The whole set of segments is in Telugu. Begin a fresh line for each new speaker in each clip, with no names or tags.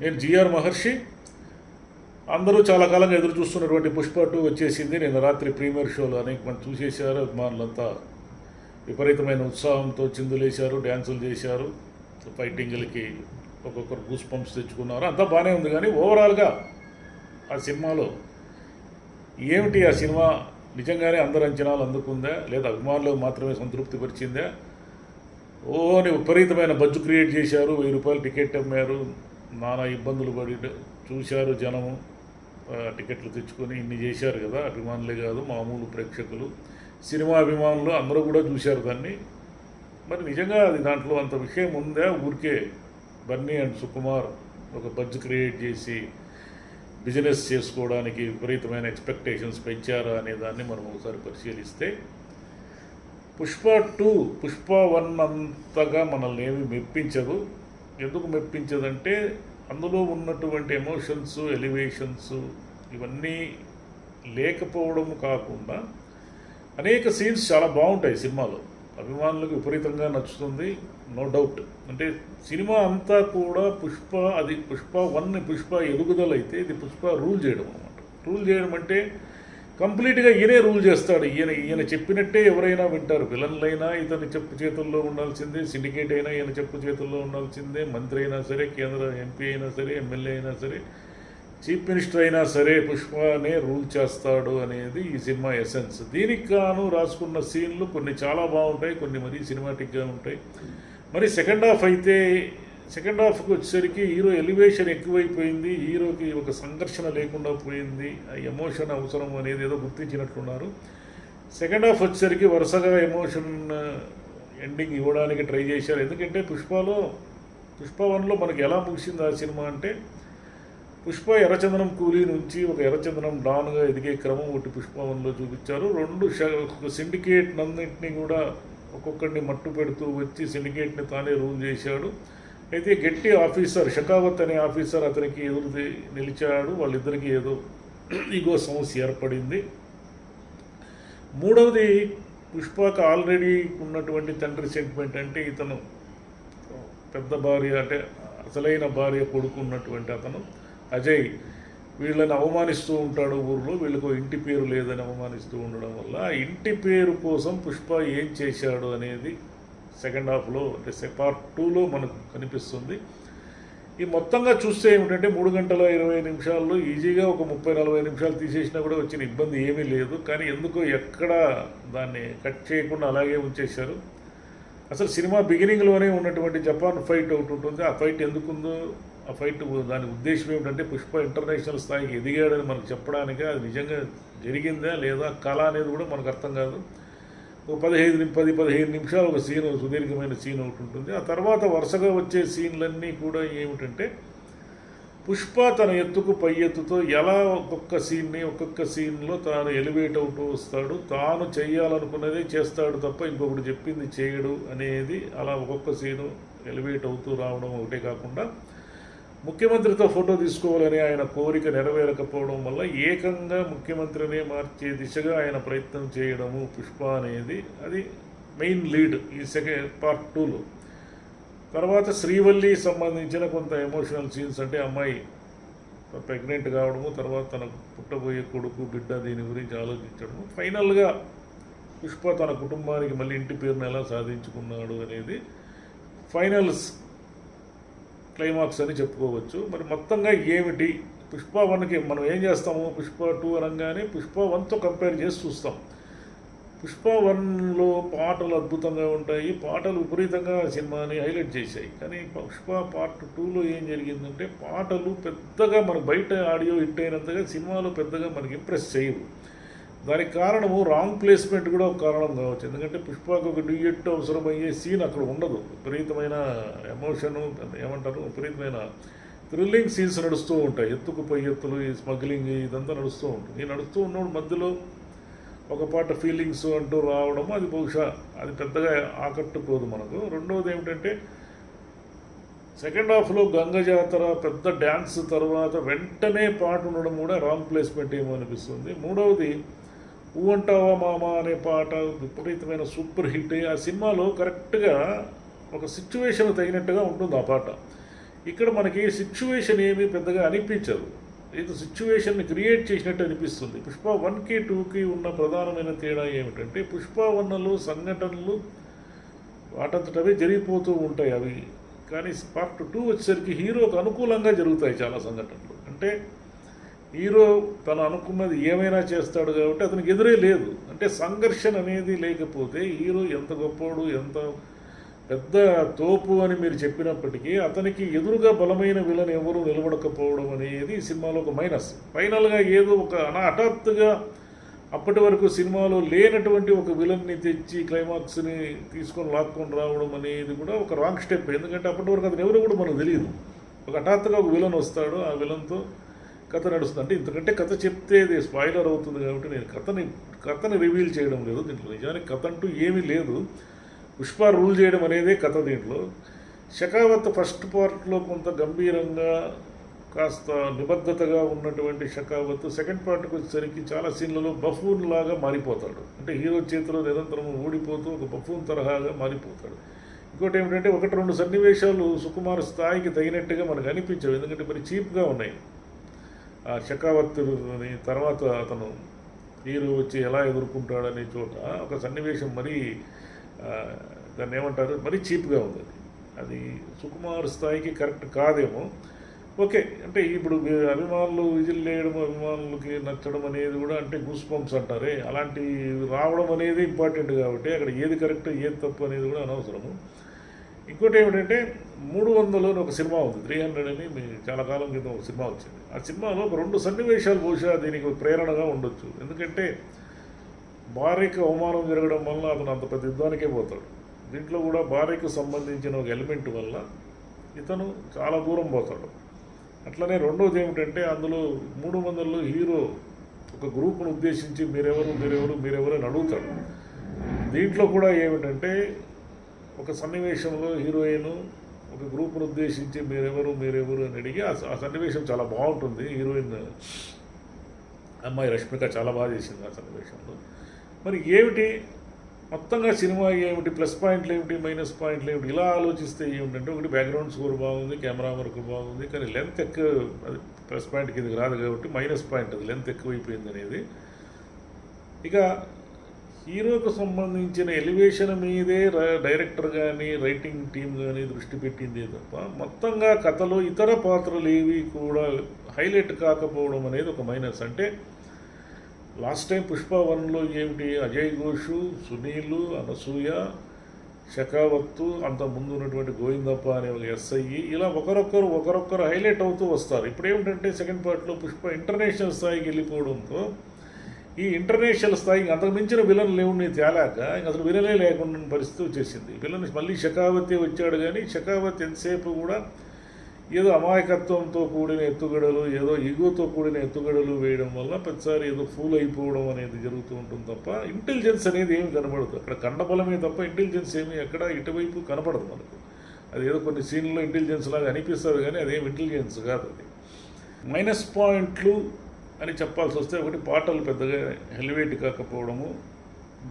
నేను జిఆర్ మహర్షి. అందరూ చాలా కాలంగా ఎదురు చూస్తున్నటువంటి పుష్ప 2 వచ్చేసింది. నేను రాత్రి ప్రీమియర్ షోలో అనేక మంది చూసేశారు. అభిమానులంతా విపరీతమైన ఉత్సాహంతో చిందులేశారు, డ్యాన్సులు చేశారు, ఫైటింగ్లకి ఒక్కొక్కరు గూస్ పంప్స్ తెచ్చుకున్నారు. అంతా బాగానే ఉంది. కానీ ఓవరాల్గా ఆ సినిమాలో ఏమిటి, ఆ సినిమా నిజంగానే అందరి అంచనాలు అందుకుందా లేదా అభిమానులకు మాత్రమే సంతృప్తి పరిచిందా? ఓని విపరీతమైన బజ్జు క్రియేట్ చేశారు. 1000 రూపాయలు టికెట్ అమ్మారు, నానా ఇబ్బందులు పడి చూశారు జనము. టికెట్లు తెచ్చుకొని ఇన్ని చేశారు కదా. అభిమానులే కాదు, మామూలు ప్రేక్షకులు, సినిమా అభిమానులు అందరూ కూడా చూశారు దాన్ని. మరి నిజంగా అది దాంట్లో అంత విషయం ఉందా? ఊరికే బన్నీ అండ్ సుకుమార్ ఒక బడ్జ్ క్రియేట్ చేసి బిజినెస్ చేసుకోవడానికి విపరీతమైన ఎక్స్పెక్టేషన్స్ పెంచారా అనే దాన్ని మనం ఒకసారి పరిశీలిస్తే, పుష్ప 2 పుష్ప 1 అంతగా మనల్ని ఏమి మెప్పించదు. ఎందుకు మెప్పించదంటే అందులో ఉన్నటువంటి ఎమోషన్స్, ఎలివేషన్స్ ఇవన్నీ లేకపోవడం కాకుండా అనేక సీన్స్ చాలా బాగుంటాయి సినిమాలో. అభిమానులకు విపరీతంగా నచ్చుతుంది, నో డౌట్. అంటే సినిమా అంతా కూడా పుష్ప 1 పుష్ప ఎదుగుదల అయితే, ఇది పుష్ప రూల్ చేయడం అనమాట. రూల్ చేయడం అంటే కంప్లీట్గా ఈయనే రూల్ చేస్తాడు. ఈయన చెప్పినట్టే ఎవరైనా వింటారు. విలన్లైనా ఇతని చెప్పు చేతుల్లో ఉండాల్సిందే, సిండికేట్ అయినా ఈయన చెప్పు చేతుల్లో ఉండాల్సిందే, మంత్రి అయినా సరే, కేంద్ర ఎంపీ అయినా సరే, ఎమ్మెల్యే అయినా సరే, చీఫ్ మినిస్టర్ అయినా సరే పుష్పనే రూల్ చేస్తాడు అనేది ఈ సినిమా ఎసెన్స్. దీనికి గాను రాసుకున్న సీన్లు కొన్ని చాలా బాగుంటాయి, కొన్ని మరీ సినిమాటిక్గా ఉంటాయి. మరి సెకండ్ హాఫ్కి వచ్చేసరికి హీరో ఎలివేషన్ ఎక్కువైపోయింది, హీరోకి ఒక సంఘర్షణ లేకుండా పోయింది. ఆ ఎమోషన్ అవసరం అనేది ఏదో గుర్తించినట్లున్నారు. సెకండ్ హాఫ్ వచ్చేసరికి వరుసగా ఎమోషన్ ఎండింగ్ ఇవ్వడానికి ట్రై చేశారు. ఎందుకంటే పుష్ప 1లో మనకి ఎలా ముగిసింది ఆ సినిమా అంటే, పుష్ప ఎర్రచందనం కూలీ నుంచి ఒక ఎర్రచందనం డాన్గా ఎదిగే క్రమం ఒకటి పుష్ప 1లో చూపించారు. ఒక సిండికేట్ అన్నింటినీ కూడా ఒక్కొక్కడిని మట్టు పెడుతూ వచ్చి సిండికేట్ని తానే రూల్ చేశాడు. అయితే గట్టి ఆఫీసర్ షకావత్ అనే ఆఫీసర్ అతనికి ఎదురు నిలిచాడు. వాళ్ళిద్దరికీ ఏదో ఈగో సమస్య ఏర్పడింది. మూడవది, పుష్పకు ఆల్రెడీ ఉన్నటువంటి తండ్రి సెంటిమెంట్. అంటే ఇతను పెద్ద భార్య, అంటే అసలైన భార్య కొడుకు ఉన్నటువంటి అతను అజయ్ వీళ్ళని అవమానిస్తూ ఉంటాడు ఊర్లో. వీళ్ళకు ఇంటి పేరు లేదని అవమానిస్తూ ఉండడం వల్ల ఆ ఇంటి పేరు కోసం పుష్ప ఏం చేశాడు అనేది సెకండ్ హాఫ్లో, అంటే పార్ట్ 2లో మనకు కనిపిస్తుంది. ఈ మొత్తంగా చూస్తే ఏమిటంటే 3 గంటల 20 నిమిషాల్లో ఈజీగా ఒక 30-40 నిమిషాలు తీసేసినా కూడా వచ్చిన ఇబ్బంది ఏమీ లేదు. కానీ ఎందుకో ఎక్కడ దాన్ని కట్ చేయకుండా అలాగే ఉంచేశారు. అసలు సినిమా బిగినింగ్లోనే ఉన్నటువంటి జపాన్ ఫైట్ ఒకటి ఉంటుంది. ఆ ఫైట్ ఎందుకుందో, ఆ ఫైట్ దాని ఉద్దేశం ఏమిటంటే పుష్ప ఇంటర్నేషనల్ స్థాయికి ఎదిగాడని మనకు చెప్పడానికే. అది నిజంగా జరిగిందా లేదా కళ అనేది కూడా మనకు అర్థం కాదు. ఒక 10-15 నిమిషాలు ఒక సీన్, సుదీర్ఘమైన సీన్ ఒకటి ఉంటుంది. ఆ తర్వాత వరుసగా వచ్చే సీన్లన్నీ కూడా ఏమిటంటే, పుష్ప తన ఎత్తుకు పై ఎత్తుతో ఎలా ఒక్కొక్క సీన్లో తాను ఎలివేట్ అవుతూ వస్తాడు. తాను చేయాలనుకున్నదే చేస్తాడు తప్ప ఇంకొకటి చెప్పింది చేయడు అనేది. అలా ఒక్కొక్క సీను ఎలివేట్ అవుతూ రావడం ఒకటే కాకుండా, ముఖ్యమంత్రితో ఫోటో తీసుకోవాలని ఆయన కోరిక నెరవేరకపోవడం వల్ల ఏకంగా ముఖ్యమంత్రినే మార్చే దిశగా ఆయన ప్రయత్నం చేయడము పుష్ప అనేది, అది మెయిన్ లీడ్ ఈ పార్ట్ 2లో. తర్వాత శ్రీవల్లి సంబంధించిన కొంత ఎమోషనల్ సీన్స్, అంటే అమ్మాయి ప్రెగ్నెంట్ కావడము, తర్వాత తనకు పుట్టబోయే కొడుకు బిడ్డ దీని గురించి ఆలోచించడము, ఫైనల్గా పుష్ప తన కుటుంబానికి మళ్ళీ ఇంటి పేరును ఎలా సాధించుకున్నాడు అనేది ఫైనల్ క్లైమాక్స్ అని చెప్పుకోవచ్చు. మరి మొత్తంగా ఏమిటి, పుష్ప 1కి మనం ఏం చేస్తాము, పుష్ప 2 అనగానే పుష్ప 1తో కంపేర్ చేసి చూస్తాం. పుష్ప 1లో పాటలు అద్భుతంగా ఉంటాయి, పాటలు విపరీతంగా సినిమాని హైలైట్ చేశాయి. కానీ పుష్ప పార్ట్ 2లో ఏం జరిగిందంటే, పాటలు పెద్దగా మనకు బయట ఆడియో హిట్ అయినంతగా సినిమాలో పెద్దగా మనకి ఇంప్రెస్ చేయవు. దానికి కారణము రాంగ్ ప్లేస్మెంట్ కూడా ఒక కారణం కావచ్చు. ఎందుకంటే పుష్పకు ఒక డ్యూయెట్ అవసరమయ్యే సీన్ అక్కడ ఉండదు. విపరీతమైన ఎమోషను, ఏమంటారు, విపరీతమైన థ్రిల్లింగ్ సీన్స్ నడుస్తూ ఉంటాయి. ఎత్తుకు పై ఎత్తులు, ఈ స్మగ్లింగ్ ఇదంతా నడుస్తూ ఉంటుంది. ఈ నడుస్తూ ఉన్నప్పుడు మధ్యలో ఒక పాట ఫీలింగ్స్ అంటూ రావడము, అది బహుశా అది పెద్దగా ఆకట్టుకోదు మనకు. రెండవది ఏమిటంటే, సెకండ్ హాఫ్లో గంగ జాతర పెద్ద డ్యాన్స్ తర్వాత వెంటనే పాట ఉండడం కూడా రాంగ్ ప్లేస్మెంట్ ఏమో అనిపిస్తుంది. మూడవది, ఊ అంటావా మామ అనే పాట విపరీతమైన సూపర్ హిట్. ఆ సినిమాలో కరెక్ట్గా ఒక సిచ్యువేషన్ తగినట్టుగా ఉంటుంది ఆ పాట. ఇక్కడ మనకి సిచ్యువేషన్ ఏమీ పెద్దగా అనిపించదు. ఇది సిచ్యువేషన్ని క్రియేట్ చేసినట్టు అనిపిస్తుంది. పుష్ప 1కి 2కి ఉన్న ప్రధానమైన తేడా ఏమిటంటే, పుష్ప 1లో సంఘటనలు వాటంతటవే జరిగిపోతూ ఉంటాయి అవి. కానీ పార్ట్ 2 వచ్చేసరికి హీరోకు అనుకూలంగా జరుగుతాయి చాలా సంఘటనలు. అంటే హీరో తను అనుకున్నది ఏమైనా చేస్తాడు కాబట్టి అతనికి ఎదురే లేదు. అంటే సంఘర్షణ అనేది లేకపోతే హీరో ఎంత గొప్పోడు, ఎంత పెద్ద తోపు అని మీరు చెప్పినప్పటికీ అతనికి ఎదురుగా బలమైన విలన్ ఎవరు నిలబడకపోవడం అనేది ఈ సినిమాలో ఒక మైనస్. ఫైనల్గా ఏదో ఒక హఠాత్తుగా అప్పటి వరకు సినిమాలో లేనటువంటి ఒక విలన్ని తెచ్చి క్లైమాక్స్ని తీసుకొని లాక్కొని రావడం అనేది కూడా ఒక రాంగ్ స్టెప్. ఎందుకంటే అప్పటి వరకు అతను ఎవరు కూడా మనకు తెలియదు. ఒక హఠాత్తుగా ఒక విలన్ వస్తాడు, ఆ విలన్తో కథ నడుస్తుంది. అంటే ఇంతకంటే కథ చెప్తే ఇది స్పాయిలర్ అవుతుంది కాబట్టి నేను కథని రివీల్ చేయడం లేదు దీంట్లో. నిజానికి కథ అంటూ ఏమీ లేదు. పుష్ప రూల్ చేయడం అనేదే కథ దీంట్లో. షెకావత్ ఫస్ట్ పార్ట్లో కొంత గంభీరంగా కాస్త నిబద్ధతగా ఉన్నటువంటి షెకావత్ సెకండ్ పార్ట్కి వచ్చేసరికి చాలా సీన్లలో బఫూన్ లాగా మారిపోతాడు. అంటే హీరో చేతిలో నిరంతరం ఓడిపోతూ ఒక బఫూన్ తరహాగా మారిపోతాడు. ఇంకోటి ఏమిటంటే 1-2 సన్నివేశాలు సుకుమార్ స్థాయికి తగినట్టుగా మనకు అనిపించవు. ఎందుకంటే మరి చీప్గా ఉన్నాయి. ఆ షెకావత్ తర్వాత అతను హీరో వచ్చి ఎలా ఎదుర్కొంటాడనే చోట ఒక సన్నివేశం మరీ దాన్ని ఏమంటారు, మరీ చీప్గా ఉంది. అది సుకుమార్ స్థాయికి కరెక్ట్ కాదేమో. ఓకే, అంటే ఇప్పుడు అభిమానులు విజిల్ వేయడం, అభిమానులకి నచ్చడం అనేది కూడా అంటే గూస్ బంప్స్ అంటారే, అలాంటి రావడం అనేది ఇంపార్టెంట్ కాబట్టి అక్కడ ఏది కరెక్ట్ ఏది తప్పు అనేది కూడా అనవసరము. ఇంకోటి ఏమిటంటే 300 అని ఒక సినిమా ఉంది, 300 అని చాలా కాలం క్రితం ఒక సినిమా వచ్చింది. ఆ సినిమాలో ఒక 2 సన్నివేశాలు బహుశా దీనికి ప్రేరణగా ఉండొచ్చు. ఎందుకంటే భార్యకి అవమానం జరగడం వల్ల అతను అంత పెద్ద యుద్ధానికే పోతాడు. దీంట్లో కూడా భార్యకు సంబంధించిన ఒక ఎలిమెంట్ వల్ల ఇతను చాలా దూరం పోతాడు. అట్లనే రెండోది ఏమిటంటే అందులో 300లో హీరో ఒక గ్రూప్ను ఉద్దేశించి మీరెవరు అని అడుగుతాడు. దీంట్లో కూడా ఏమిటంటే ఒక సన్నివేశంలో హీరోయిన్ ఒక గ్రూప్ను ఉద్దేశించి మీరెవరు అని అడిగి ఆ సన్నివేశం చాలా బాగుంటుంది. హీరోయిన్ అమ్మాయి రష్మిక చాలా బాగా చేసింది ఆ సన్నివేశంలో. మరి ఏమిటి మొత్తంగా సినిమా ఏమిటి, ప్లస్ పాయింట్లు ఏమిటి, మైనస్ పాయింట్లు ఏమిటి, ఇలా ఆలోచిస్తే ఏమిటంటే ఒకటి బ్యాక్గ్రౌండ్ స్కోర్ బాగుంది, కెమెరా వర్క్ బాగుంది, కానీ లెంత్ ఎక్కువ. అది ప్లస్ పాయింట్ కిందకి రాదు కాబట్టి మైనస్ పాయింట్, అది లెంత్ ఎక్కువైపోయింది అనేది. ఇక హీరోకు సంబంధించిన ఎలివేషన్ మీదే డైరెక్టర్ కానీ రైటింగ్ టీం కానీ దృష్టి పెట్టిందే తప్ప మొత్తంగా కథలో ఇతర పాత్రలు ఏవి కూడా హైలైట్ కాకపోవడం అనేది ఒక మైనస్. అంటే లాస్ట్ టైం పుష్ప 1లో ఏమిటి, అజయ్ ఘోషు, సునీలు, అనసూయ, షెకావత్తు, అంత ముందు ఉన్నటువంటి గోవిందప్ప అనే ఒక ఎస్ఐ, ఇలా ఒకరొక్కరు హైలైట్ అవుతూ వస్తారు. ఇప్పుడు ఏమిటంటే సెకండ్ పార్ట్లో పుష్ప ఇంటర్నేషనల్ స్థాయికి వెళ్ళిపోవడంతో ఈ ఇంటర్నేషనల్ స్థాయికి అంతకు మించిన విలన్లు ఏమున్నాయి తేలాక ఇంక అసలు విలనే లేకుండా పరిస్థితి వచ్చేసింది. విలన్ మళ్ళీ షెకావతే వచ్చాడు, కానీ షెకావత్ ఎంతసేపు కూడా ఏదో అమాయకత్వంతో కూడిన ఎత్తుగడలు, ఏదో ఈగోతో కూడిన ఎత్తుగడలు వేయడం వల్ల ప్రతిసారి ఏదో ఫూల్ అయిపోవడం అనేది జరుగుతూ ఉంటుంది తప్ప ఇంటెలిజెన్స్ అనేది ఏమి కనబడదు. అక్కడ కండబలమే తప్ప ఇంటెలిజెన్స్ ఏమి ఎక్కడ ఇటువైపు కనపడదు మనకు. అది ఏదో కొన్ని సీన్లో ఇంటెలిజెన్స్ లాగా అనిపిస్తుంది, కానీ అదేం ఇంటెలిజెన్స్ కాదు. అది మైనస్ పాయింట్లు అని చెప్పాల్సి వస్తే ఒకటి పాటలు పెద్దగా ఎలివేట్ కాకపోవడము,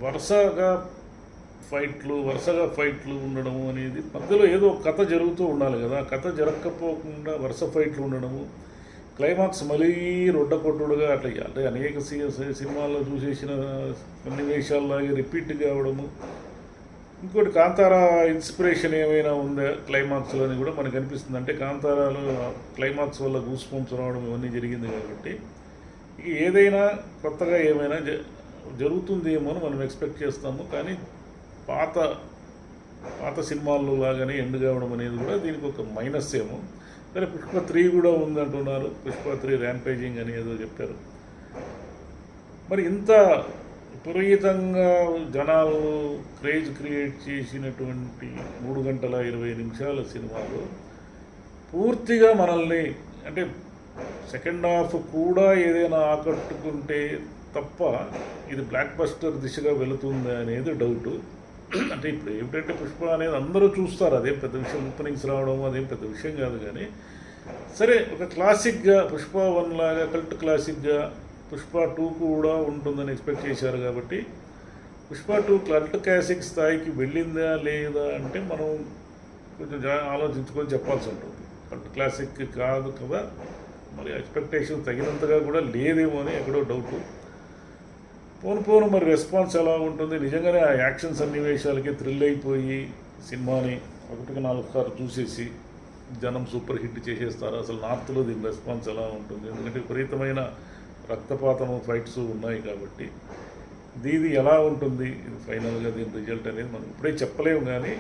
వరుసగా ఫైట్లు ఉండడము అనేది, మధ్యలో ఏదో కథ జరుగుతూ ఉండాలి కదా, కథ జరగకపోకుండా వరుస ఫైట్లు ఉండడము, క్లైమాక్స్ మళ్ళీ రొడ్డకొట్టుడుగా అట్లా అంటే అనేక సినిమాల్లో చూసేసిన సన్నివేశాల్లాగే రిపీట్ కావడము. ఇంకోటి కాంతారా ఇన్స్పిరేషన్ ఏమైనా ఉందా క్లైమాక్స్లో అని కూడా మనకు అనిపిస్తుంది. అంటే కాంతారాలో క్లైమాక్స్ వల్ల గూస్ బంప్స్ రావడం ఇవన్నీ జరిగింది కాబట్టి ఇక ఏదైనా కొత్తగా ఏమైనా జరుగుతుందేమో అని మనం ఎక్స్పెక్ట్ చేస్తాము. కానీ పాత సినిమాల్లో లాగానే ఎండ్ కావడం అనేది కూడా దీనికి ఒక మైనస్ ఏమో. సరే, పుష్ప 3 కూడా ఉందంటున్నారు. పుష్ప 3 ర్యాంపేజింగ్ అని ఏదో చెప్పారు. మరి ఇంత విపరీతంగా జనాలు క్రేజ్ క్రియేట్ చేసినటువంటి 3 గంటల 20 నిమిషాల సినిమాలో పూర్తిగా మనల్ని అంటే సెకండ్ హాఫ్ కూడా ఏదైనా ఆకట్టుకుంటే తప్ప ఇది బ్లాక్ బస్టర్ దిశగా వెళుతుందా అనేది డౌటు. అంటే ఇప్పుడు ఏమిటంటే పుష్ప అనేది అందరూ చూస్తారు, అదేం పెద్ద విషయం, ఓపెనింగ్స్ రావడం అదేం పెద్ద విషయం కాదు. కానీ సరే, ఒక క్లాసిక్గా పుష్ప 1 లాగా కల్ట్ క్లాసిక్గా పుష్ప 2 కూడా ఉంటుందని ఎక్స్పెక్ట్ చేశారు కాబట్టి పుష్ప 2 కల్ట్ క్లాసిక్ స్థాయికి వెళ్ళిందా లేదా అంటే మనం కొంచెం ఆలోచించుకొని చెప్పాల్సి ఉంటుంది. క్లాసిక్ కాదు కదా, మరి ఎక్స్పెక్టేషన్ తగినంతగా కూడా లేదేమో అని ఎక్కడో డౌట్. పోను మరి రెస్పాన్స్ ఎలా ఉంటుంది? నిజంగానే ఆ యాక్షన్ సన్నివేశాలకి థ్రిల్ అయిపోయి సినిమాని 1-4 సార్లు చూసేసి జనం సూపర్ హిట్ చేసేస్తారు. అసలు నార్త్లో దీని రెస్పాన్స్ ఎలా ఉంటుంది? ఎందుకంటే విపరీతమైన రక్తపాతము, ఫైట్స్ ఉన్నాయి కాబట్టి దీది ఎలా ఉంటుంది, ఇది ఫైనల్గా దీని రిజల్ట్ అనేది మనం ఇప్పుడే చెప్పలేము. కానీ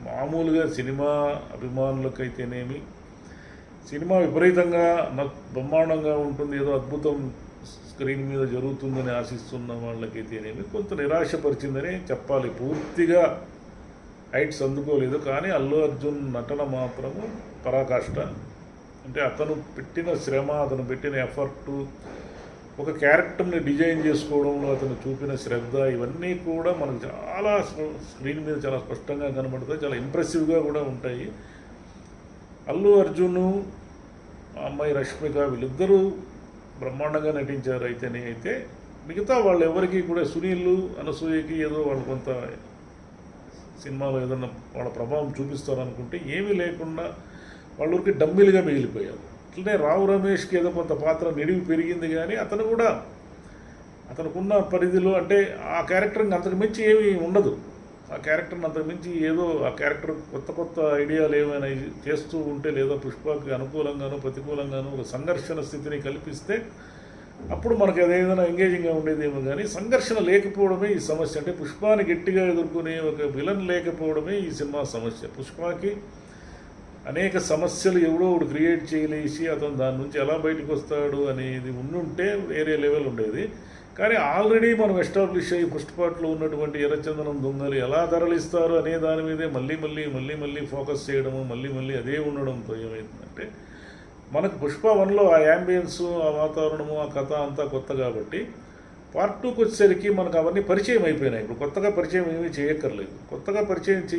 మామూలుగా సినిమా అభిమానులకైతేనేమి, సినిమా విపరీతంగా బ్రహ్మాండంగా ఉంటుంది, ఏదో అద్భుతం స్క్రీన్ మీద జరుగుతుందని ఆశిస్తున్న వాళ్ళకైతేనేమి కొంత నిరాశపరిచిందని చెప్పాలి. పూర్తిగా హైట్స్ అందుకోలేదు, కానీ అల్లు అర్జున్ నటన మాత్రము పరాకాష్ట. అంటే అతను పెట్టిన శ్రమ, అతను పెట్టిన ఎఫర్టు, ఒక క్యారెక్టర్ని డిజైన్ చేసుకోవడంలో అతను చూపిన శ్రద్ధ, ఇవన్నీ కూడా మనకు చాలా స్క్రీన్ మీద చాలా స్పష్టంగా కనబడతాయి, చాలా ఇంప్రెసివ్గా కూడా ఉంటాయి. అల్లు అర్జును, ఆ అమ్మాయి రష్మిక, వీళ్ళిద్దరూ బ్రహ్మాండంగా నటించారు. అయితే మిగతా వాళ్ళు ఎవరికి కూడా, సునీల్, అనసూయకి ఏదో వాళ్ళు కొంత సినిమాలో ఏదన్నా వాళ్ళ ప్రభావం చూపిస్తారనుకుంటే ఏమీ లేకుండా వాళ్ళకి డమ్మీలుగా మిగిలిపోయారు. అట్లనే రావు రమేష్కి ఏదో కొంత పాత్ర నిడివి పెరిగింది, కానీ అతను కూడా అతనుకున్న పరిధిలో, అంటే ఆ క్యారెక్టర్ని అంతకు మించి ఏమీ ఉండదు. ఆ క్యారెక్టర్ని అంతకు మించి ఏదో ఆ క్యారెక్టర్ కొత్త ఐడియాలు ఏమైనా చేస్తూ ఉంటే, లేదా పుష్పకి అనుకూలంగానో ప్రతికూలంగానో ఒక సంఘర్షణ స్థితిని కల్పిస్తే అప్పుడు మనకి అదేదైనా ఎంగేజింగ్గా ఉండేదేమో. కానీ సంఘర్షణ లేకపోవడమే ఈ సమస్య. అంటే పుష్పాని గట్టిగా ఎదుర్కొనే ఒక విలన్ లేకపోవడమే ఈ సినిమా సమస్య. పుష్పకి అనేక సమస్యలు ఎవడో ఒకడు క్రియేట్ చేయలేసి అతను దాని నుంచి ఎలా బయటకు వస్తాడు అనేది ఉండుంటే వేరే లెవెల్ ఉండేది. కానీ ఆల్రెడీ మనం ఎస్టాబ్లిష్ అయ్యి ఫస్ట్ పార్ట్లో ఉన్నటువంటి ఎర్రచందనం దొంగలు ఎలా తరలిస్తారు అనే దాని మీదే మళ్ళీ ఫోకస్ చేయడము, మళ్ళీ అదే ఉండడంతో ఏమైందంటే, మనకు పుష్ప 1లో ఆ యాంబియన్స్, ఆ వాతావరణము, ఆ కథ అంతా కొత్త కాబట్టి పార్ట్ 2కి వచ్చేసరికి మనకు అవన్నీ పరిచయం అయిపోయినాయి. ఇప్పుడు కొత్తగా పరిచయం ఏమీ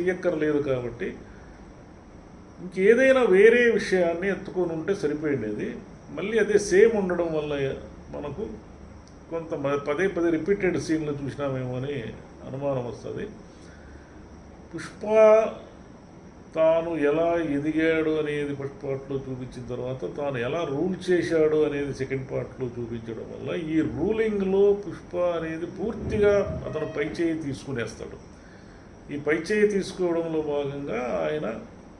చేయక్కర్లేదు కాబట్టి ఇంకేదైనా వేరే విషయాన్ని ఎత్తుకొని ఉంటే సరిపోయిండేది. మళ్ళీ అదే సేమ్ ఉండడం వల్ల మనకు కొంత పదే రిపీటెడ్ సీన్లు చూసినామేమో అని అనుమానం వస్తుంది. పుష్ప తాను ఎలా ఎదిగాడు అనేది ఫస్ట్ పార్ట్లో చూపించిన తర్వాత తాను ఎలా రూల్ చేశాడు అనేది సెకండ్ పార్ట్లో చూపించడం వల్ల ఈ రూలింగ్లో పుష్ప అనేది పూర్తిగా అతను పైచేయి తీసుకునేస్తాడు. ఈ పైచేయి తీసుకోవడంలో భాగంగా ఆయన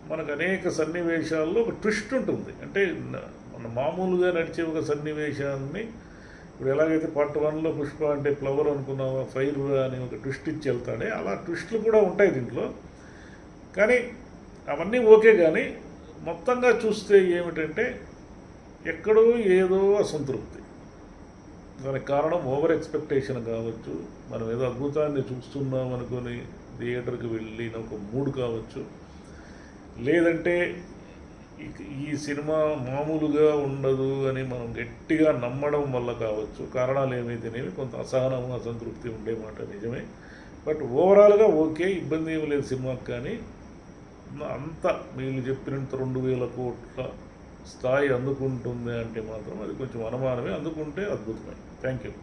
మనకు అనేక సన్నివేశాల్లో ఒక ట్విస్ట్ ఉంటుంది. అంటే మన మామూలుగా నడిచే ఒక సన్నివేశాన్ని ఇప్పుడు ఎలాగైతే పార్ట్ 1లో పుష్ప అంటే ఫ్లవర్ అనుకున్నావా, ఫైర్ అని ఒక ట్విస్ట్ ఇచ్చి వెళ్తాడే, అలా ట్విస్టులు కూడా ఉంటాయి దీంట్లో. కానీ అవన్నీ ఓకే, కానీ మొత్తంగా చూస్తే ఏమిటంటే ఎక్కడో ఏదో అసంతృప్తి. దానికి కారణం ఓవర్ ఎక్స్పెక్టేషన్ కావచ్చు, మనం ఏదో అద్భుతాన్ని చూస్తున్నాం అనుకొని థియేటర్కి వెళ్ళిన ఒక మూడ్ కావచ్చు, లేదంటే ఈ సినిమా మామూలుగా ఉండదు అని మనం గట్టిగా నమ్మడం వల్ల కావచ్చు. కారణాలు ఏమైతేనేవి కొంత అసహనము, అసంతృప్తి ఉండే మాట నిజమే. బట్ ఓవరాల్గా ఓకే, ఇబ్బంది ఏమి లేదు సినిమాకి. కానీ అంత వీళ్ళు చెప్పినంత 2000 కోట్ల స్థాయి అందుకుంటుంది అంటే మాత్రం అది కొంచెం అనుమానమే. అందుకుంటే అద్భుతమే. Thank you.